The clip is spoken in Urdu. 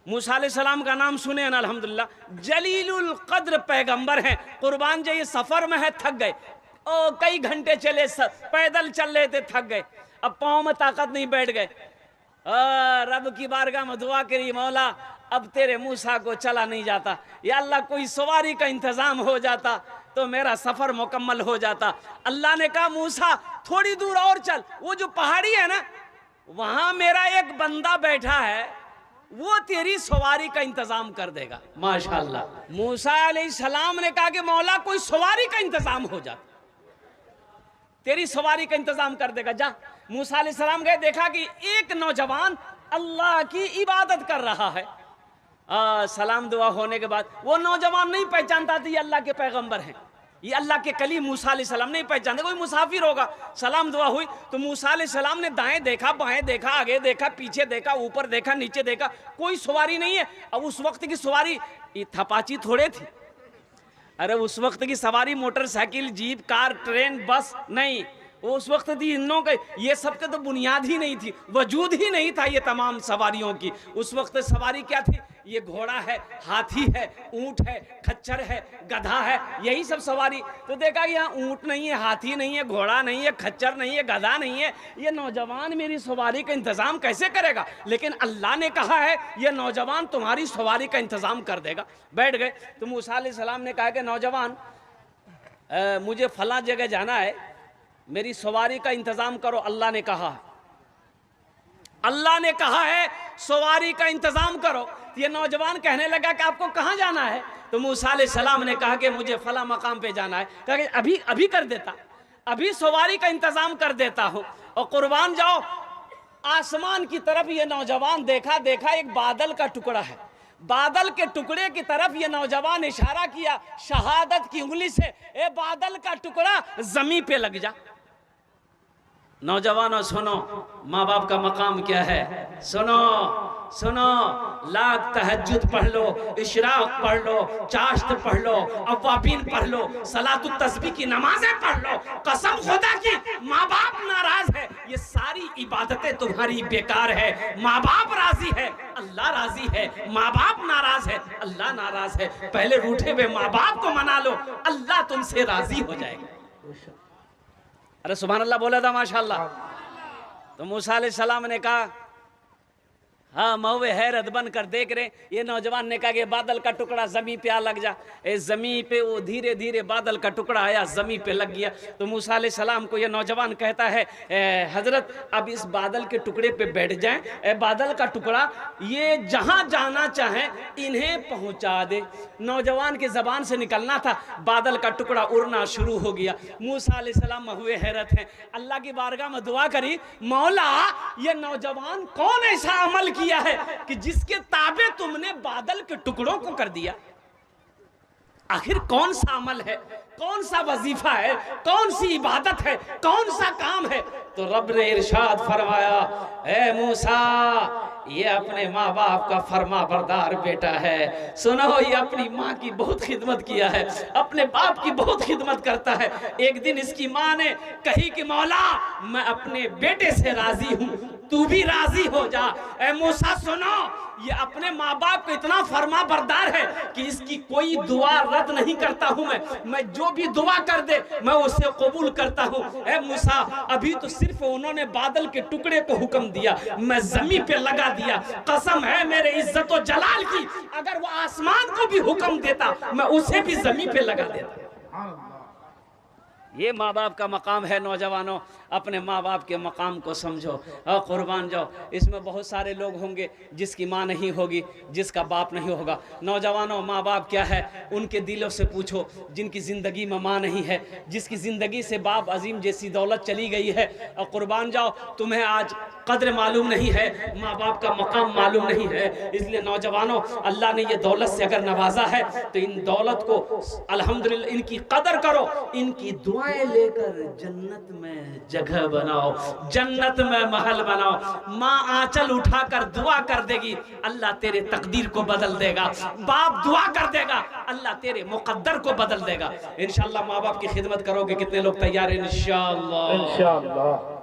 موسیٰ علیہ السلام کا نام سنے ہیں الحمدللہ، جلیل القدر پیغمبر ہیں. قربان جائیے سفر میں ہے، تھک گئے، کئی گھنٹے چلے، پیدل چل رہے تھے، تھک گئے، اب پاؤں میں طاقت نہیں، بیٹھ گئے. رب کی بارگاہ میں دعا کری، مولا اب تیرے موسیٰ کو چلا نہیں جاتا، یا اللہ کوئی سواری کا انتظام ہو جاتا تو میرا سفر مکمل ہو جاتا. اللہ نے کہا موسیٰ تھوڑی دور اور چل، وہ جو پہاڑی ہے نا وہاں میرا ایک بندہ بیٹھا ہے، وہ تیری سواری کا انتظام کر دے گا. ماشاءاللہ. موسیٰ علیہ السلام نے کہا کہ مولا کوئی سواری کا انتظام ہو جاتا، تیری سواری کا انتظام کر دے گا. جا. موسیٰ علیہ السلام گئے، دیکھا کہ ایک نوجوان اللہ کی عبادت کر رہا ہے. سلام دعا ہونے کے بعد وہ نوجوان نہیں پہچانتا تھا یہ اللہ کے پیغمبر ہیں، یہ اللہ کے کلیم موسیٰ علیہ السلام نہیں پہچانتے، کوئی مسافر ہوگا. سلام دعا ہوئی تو موسیٰ علیہ السلام نے دائیں دیکھا، بائیں دیکھا، آگے دیکھا، پیچھے دیکھا، اوپر دیکھا، نیچے دیکھا، کوئی سواری نہیں ہے. اب اس وقت کی سواری تھپاچی تھوڑے تھی، ارے اس وقت کی سواری موٹر سائیکل، جیپ، کار، ٹرین، بس نہیں، وہ اس وقت تھی انوں کے، یہ سب کے تو بنیاد ہی نہیں تھی، وجود ہی نہیں تھا یہ تمام سواریوں کی. اس وقت سواری کیا تھی؟ یہ گھوڑا ہے، ہاتھی ہے، اونٹ ہے، کھچر ہے، گدھا ہے، یہی سب سواری. تو دیکھا کہ یہاں اونٹ نہیں ہے، ہاتھی نہیں ہے، گھوڑا نہیں ہے، کھچر نہیں ہے، گدھا نہیں ہے، یہ نوجوان میری سواری کا انتظام کیسے کرے گا؟ لیکن اللہ نے کہا ہے یہ نوجوان تمہاری سواری کا انتظام کر دے گا. بیٹھ گئے تو موسیٰ علیہ السلام نے کہا کہ نوجوان مجھے فلاں جگہ جانا ہے، میری سواری کا انتظام کرو. اللہ نے کہا، اللہ نے کہا ہے سواری کا انتظام کرو. یہ نوجوان کہنے لگا کہ آپ کو کہاں جانا ہے؟ تو موسیٰ علیہ السلام نے کہا کہ مجھے فلاں مقام پہ جانا ہے. کہا کہ ابھی کر دیتا، ابھی سواری کا انتظام کر دیتا ہوں. اور قربان جاؤ آسمان کی طرف یہ نوجوان دیکھا ایک بادل کا ٹکڑا ہے، بادل کے ٹکڑے کی طرف یہ نوجوان اشارہ کیا شہادت کی انگلی سے، اے بادل کا ٹکڑا زمین پہ لگ جا. نوجوانوں سنو ماں باپ کا مقام کیا ہے، سنو لاکھ تہجد پڑھ لو، اشراق پڑھ لو، چاشت پڑھ لو، اوابین پڑھ لو، صلاۃ التسبیح کی نمازیں پڑھ لو، قسم خدا کی ماں باپ ناراض ہے یہ ساری عبادتیں تمہاری بیکار ہے. ماں باپ راضی ہے اللہ راضی ہے، ماں باپ ناراض ہے اللہ ناراض ہے. پہلے روٹھے ہوئے ماں باپ کو منا لو، اللہ تم سے راضی ہو جائے گا. ارے سبحان اللہ بولا تھا ماشاءاللہ. تو موسیٰ علیہ السلام نے کہا ہاں موے حیرت بن کر دیکھ رہے. یہ نوجوان نے کہا کہ بادل کا ٹکڑا زمین پہ آ لگ جا. زمین پہ وہ دھیرے دھیرے بادل کا ٹکڑا آیا، زمین پہ لگ گیا. تو موسیٰ علیہ السلام کو یہ نوجوان کہتا ہے حضرت اب اس بادل کے ٹکڑے پہ بیٹھ جائیں، اے بادل کا ٹکڑا یہ جہاں جانا چاہیں انہیں پہنچا دے. نوجوان کی زبان سے نکلنا تھا، بادل کا ٹکڑا اڑنا شروع ہو گیا. موسیٰ علیہ السلام ہوئے حیرت ہیں، اللہ کی بارگاہ میں دعا کری مولا یہ نوجوان کون ایسا عمل کیا ہے کہ جس کے تابع تم نے بادل کے ٹکڑوں کو کر دیا؟ آخر کون سا عمل ہے، کون سا وظیفہ ہے، کون سی عبادت ہے، کون سا کام ہے؟ تو رب نے ارشاد فرمایا اے موسیٰ یہ اپنے ماں باپ کا فرما بردار بیٹا ہے. سنو یہ اپنی ماں کی بہت خدمت کیا ہے، اپنے باپ کی بہت خدمت کرتا ہے. ایک دن اس کی ماں نے کہی کہ مولا میں اپنے بیٹے سے راضی ہوں، تو بھی راضی ہو جا. اے موسیٰ سنو یہ اپنے ماں باپ کو اتنا فرما بردار ہے کہ اس کی کوئی دعا رد نہیں کرتا ہوں میں جو بھی دعا کر دے میں اسے قبول کرتا ہوں. اے موسیٰ ابھی تو صرف انہوں نے بادل کے ٹکڑے کو حکم دیا، میں زمین پہ لگا دیا. قسم ہے میرے عزت و جلال کی اگر وہ آسمان کو بھی حکم دیتا میں اسے بھی زمین پہ لگا دیتا. یہ ماں باپ کا مقام ہے. نوجوانوں اپنے ماں باپ کے مقام کو سمجھو اور قربان جاؤ. اس میں بہت سارے لوگ ہوں گے جس کی ماں نہیں ہوگی، جس کا باپ نہیں ہوگا. نوجوانوں ماں باپ کیا ہے ان کے دلوں سے پوچھو جن کی زندگی میں ماں نہیں ہے، جس کی زندگی سے باپ عظیم جیسی دولت چلی گئی ہے. اور قربان جاؤ تمہیں آج قدر معلوم نہیں ہے، ماں باپ کا مقام معلوم نہیں ہے. اس لیے نوجوانوں اللہ نے یہ دولت سے اگر نوازا ہے تو ان دولت کو الحمدللہ ان کی قدر کرو، ان کی دعائیں لے کر جنت میں جگہ بناؤ، جنت میں محل بناؤ. ماں آنچل اٹھا کر دعا کر دے گی اللہ تیرے تقدیر کو بدل دے گا. باپ دعا کر دے گا اللہ تیرے مقدر کو بدل دے گا. انشاءاللہ ماں باپ کی خدمت کرو گے کتنے لوگ تیار ہیں؟ انشاءاللہ